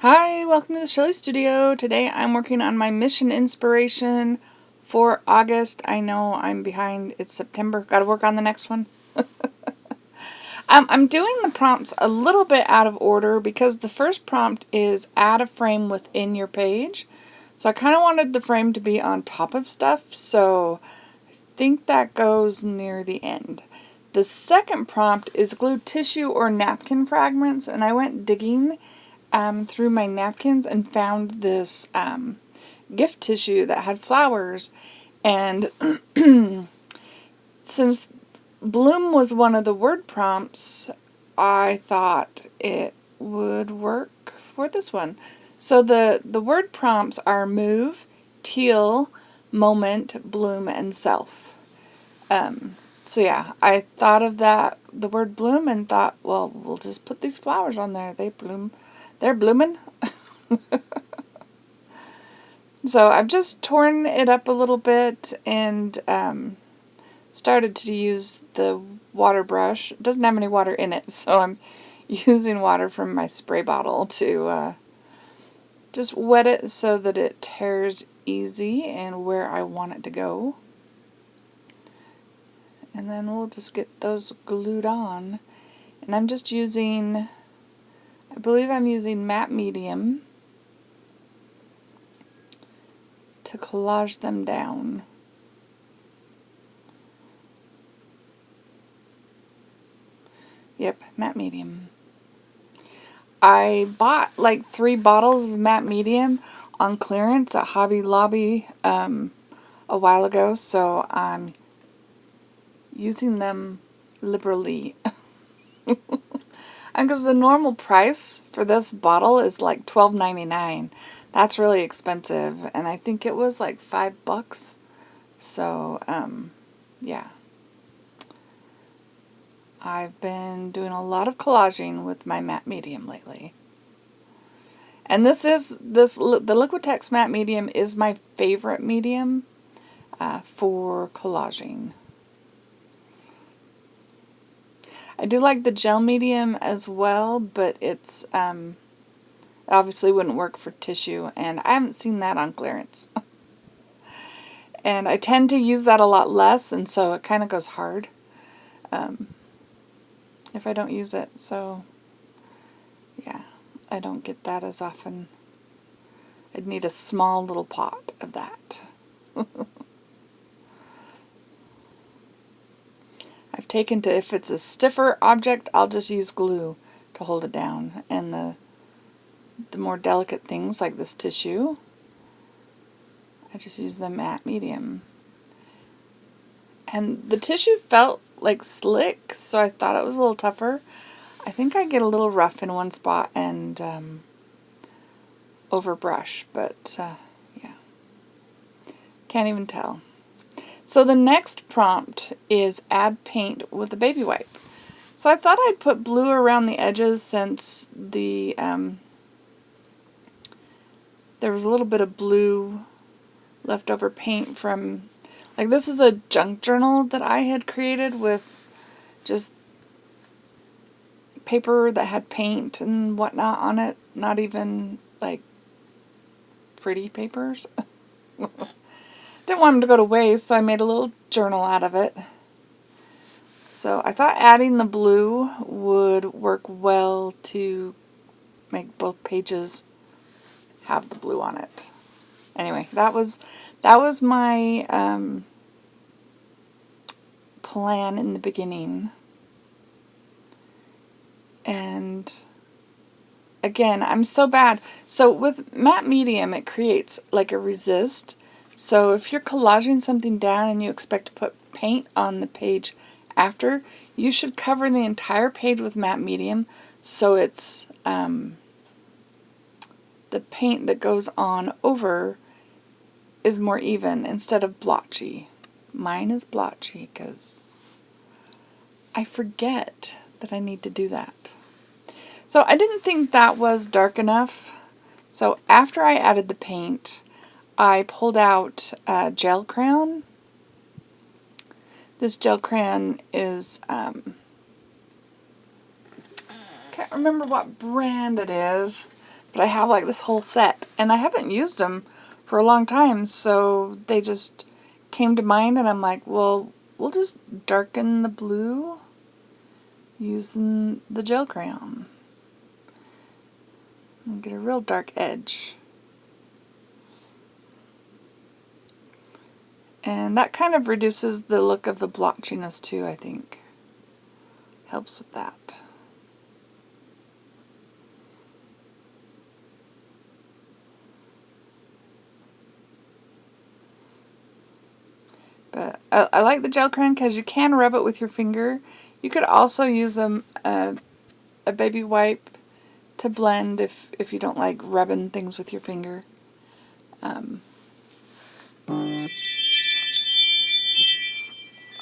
Hi, welcome to the Shelley Studio. Today I'm working on my mission inspiration for August. I know I'm behind. It's September. Got to work on the next one. I'm doing the prompts a little bit out of order because the first prompt is add a frame within your page. So I kind of wanted the frame to be on top of stuff, so I think that goes near the end. The second prompt is glue tissue or napkin fragments, and I went digging through my napkins and found this gift tissue that had flowers. And since bloom was one of the word prompts, I thought it would work for this one. So the word prompts are move, teal, moment, bloom, and self. So yeah, I thought of the word bloom, and thought, well, we'll just put these flowers on there. They bloom. They're blooming. So I've just torn it up a little bit and started to use the water brush. It doesn't have any water in it, so I'm using water from my spray bottle to just wet it so that it tears easy and where I want it to go. And then we'll just get those glued on. And I'm just using, I believe I'm using matte medium to collage them down. Yep, matte medium. I bought like 3 bottles of matte medium on clearance at Hobby Lobby a while ago, so I'm using them liberally. And because the normal price for this bottle is like $12.99. That's really expensive, and I think it was like $5. So, yeah. I've been doing a lot of collaging with my matte medium lately. And the Liquitex matte medium is my favorite medium for collaging. I do like the gel medium as well, but it's obviously wouldn't work for tissue, and I haven't seen that on clearance. And I tend to use that a lot less, and so it kind of goes hard if I don't use it. So yeah, I don't get that as often. I'd need a small little pot of that. I've taken to, if it's a stiffer object, I'll just use glue to hold it down. And the more delicate things like this tissue, I just use the matte medium. And the tissue felt like slick, so I thought it was a little tougher. I think I get a little rough in one spot and overbrush, but yeah, can't even tell. So the next prompt is add paint with a baby wipe. So I thought I'd put blue around the edges since the there was a little bit of blue leftover paint from, like, this is a junk journal that I had created with just paper that had paint and whatnot on it, not even like pretty papers. Didn't want them to go to waste, so I made a little journal out of it. So I thought adding the blue would work well to make both pages have the blue on it. Anyway, that was my plan in the beginning. And again, I'm so bad. So with matte medium, it creates like a resist. So if you're collaging something down and you expect to put paint on the page after, you should cover the entire page with matte medium so it's the paint that goes on over is more even instead of blotchy. Mine is blotchy because I forget that I need to do that. So I didn't think that was dark enough. So after I added the paint, I pulled out a gel crayon. This gel crayon is, can't remember what brand it is, But I have like this whole set, and I haven't used them for a long time, so they just came to mind, and I'm like, well, we'll just darken the blue using the gel crayon and get a real dark edge. And that kind of reduces the look of the blotchiness too, I think. Helps with that. But I like the gel crayon because you can rub it with your finger. You could also use a baby wipe to blend if you don't like rubbing things with your finger.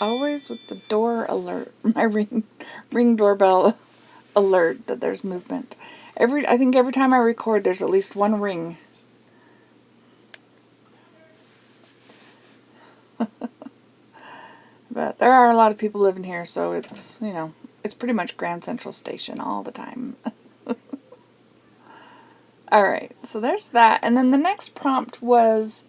Always with the door alert, my ring doorbell alert that there's movement. I think every time I record, there's at least one ring. But there are a lot of people living here, so it's, you know, it's pretty much Grand Central Station all the time. Alright, so there's that. And then the next prompt was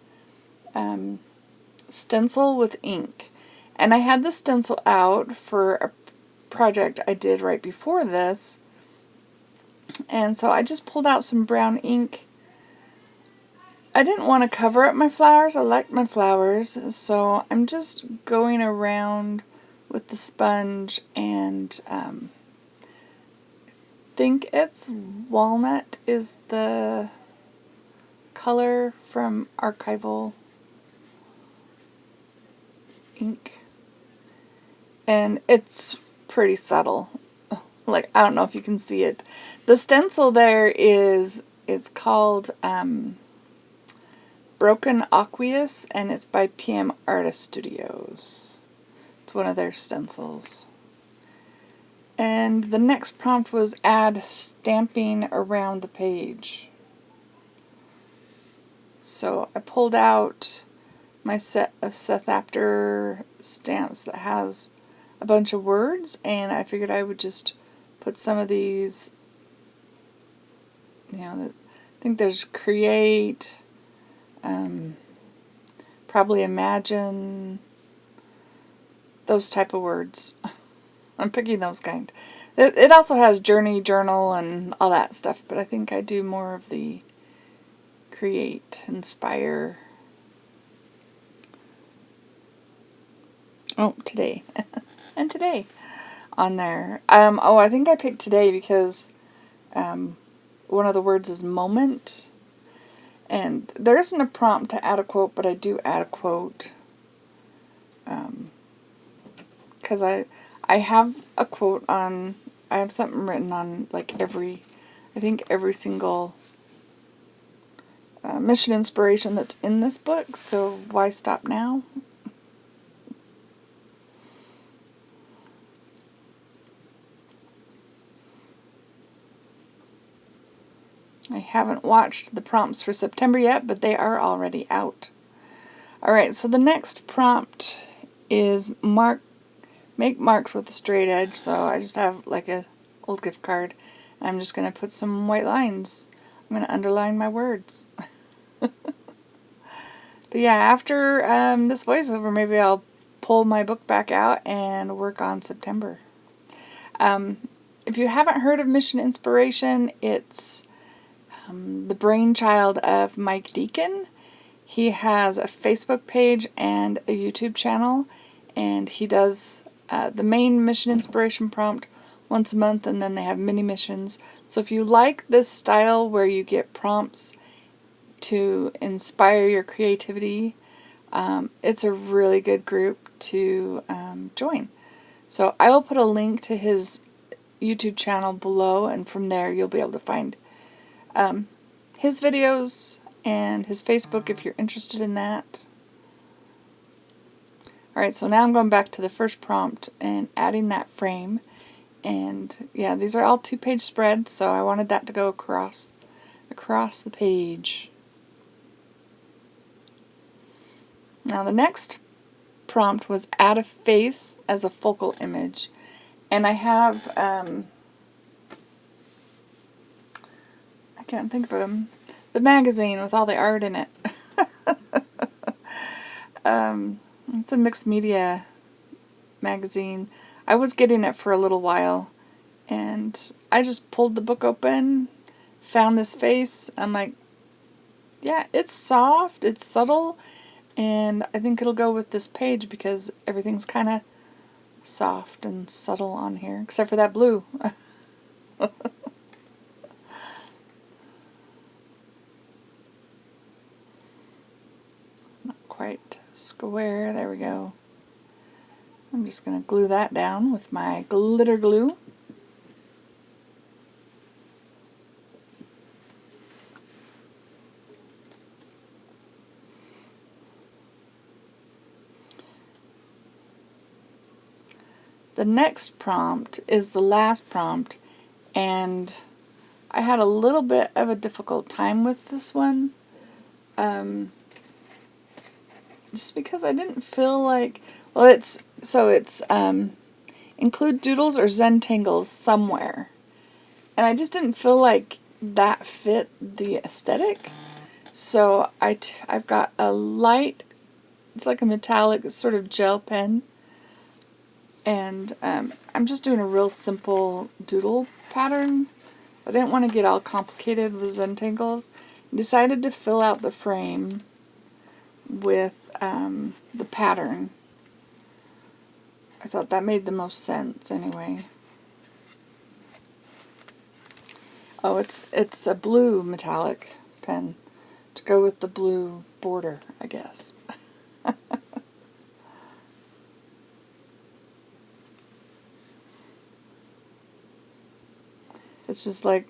stencil with ink. And I had the stencil out for a project I did right before this. And so I just pulled out some brown ink. I didn't want to cover up my flowers. I like my flowers. So I'm just going around with the sponge, and I think it's walnut is the color from Archival ink. And it's pretty subtle. Like, I don't know if you can see it. The stencil there it's called Broken Aqueous, and it's by PM Artist Studios. It's one of their stencils. And the next prompt was add stamping around the page. So I pulled out my set of Seth Apter stamps that has a bunch of words, and I figured I would just put some of these, you know, I think there's create, probably imagine, those type of words. I'm picking those kind. It also has journey, journal, and all that stuff, but I think I do more of the create, inspire. Oh, today. And today on there. I think I picked today because one of the words is moment. And there isn't a prompt to add a quote, but I do add a quote. Because I have a quote on, I have something written on like every single mission inspiration that's in this book, so why stop now? I haven't watched the prompts for September yet, but they are already out. Alright, so the next prompt is make marks with a straight edge. So I just have like a old gift card. I'm just going to put some white lines. I'm going to underline my words. But yeah, after this voiceover, maybe I'll pull my book back out and work on September. If you haven't heard of Mission Inspiration, it's the brainchild of Mike Deacon. He has a Facebook page and a YouTube channel, and he does the main Mission Inspiration prompt once a month, and then they have mini missions. So if you like this style where you get prompts to inspire your creativity, it's a really good group to join. So I will put a link to his YouTube channel below, and from there you'll be able to find his videos and his Facebook if you're interested in that. Alright, so now I'm going back to the first prompt and adding that frame. And yeah, these are all 2-page spreads, so I wanted that to go across the page. Now the next prompt was add a face as a focal image. And I have, I can't think of them. The magazine with all the art in it. It's a mixed media magazine. I was getting it for a little while, and I just pulled the book open, found this face. I'm like, yeah, it's soft, it's subtle, and I think it'll go with this page because everything's kind of soft and subtle on here, except for that blue. Not quite square. There we go. I'm just going to glue that down with my glitter glue. The next prompt is the last prompt, and I had a little bit of a difficult time with this one. Just because I didn't feel like, well, it's include doodles or Zentangles somewhere. And I just didn't feel like that fit the aesthetic. So I've got a light, it's like a metallic sort of gel pen. And I'm just doing a real simple doodle pattern. I didn't want to get all complicated with Zentangles. I decided to fill out the frame with the pattern. I thought that made the most sense anyway. Oh, it's a blue metallic pen to go with the blue border, I guess. It's just like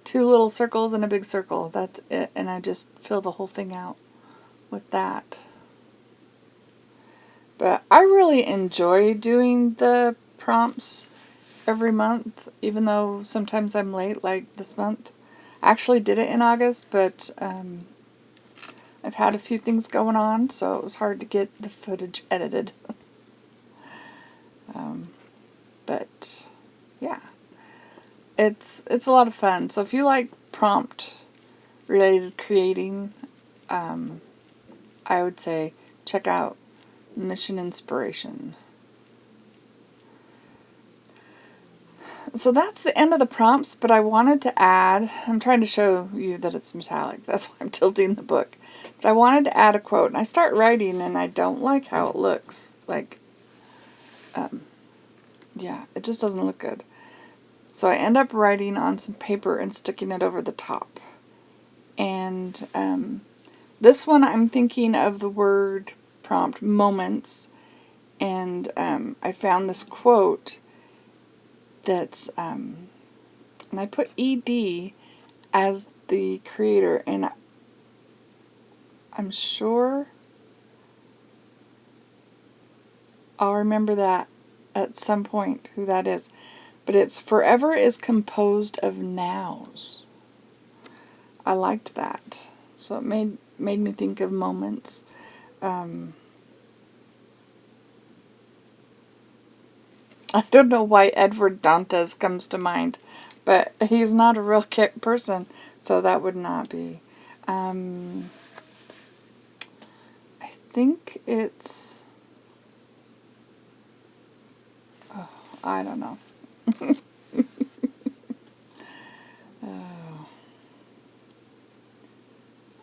2 little circles and a big circle. That's it. And I just fill the whole thing out with that. But I really enjoy doing the prompts every month, even though sometimes I'm late, like this month. I actually did it in August, but I've had a few things going on, so it was hard to get the footage edited. But yeah. It's a lot of fun. So if you like prompt related creating, I would say check out Mission Inspiration. So that's the end of the prompts, but I wanted to add, I'm trying to show you that it's metallic, that's why I'm tilting the book. But I wanted to add a quote, and I start writing and I don't like how it looks. Like, yeah, it just doesn't look good. So I end up writing on some paper and sticking it over the top. And this one I'm thinking of the word prompt moments. And I found this quote that's, and I put ED as the creator. And I'm sure I'll remember that at some point, who that is. But it's forever is composed of nows. I liked that. So it made me think of moments. I don't know why Edward Dantes comes to mind, but he's not a real person, so that would not be. I think it's... Oh, I don't know. Oh.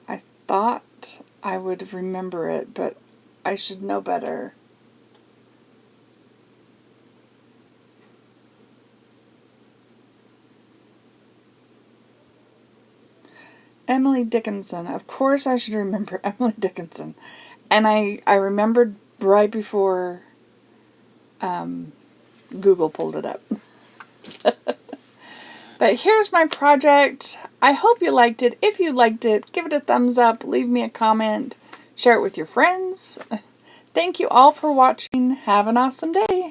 I thought I would remember it, but I should know better. Emily Dickinson. Of course I should remember Emily Dickinson. And I remembered right before Google pulled it up. But here's my project. I hope you liked it. If you liked it, give it a thumbs up, leave me a comment, share it with your friends. Thank you all for watching. Have an awesome day.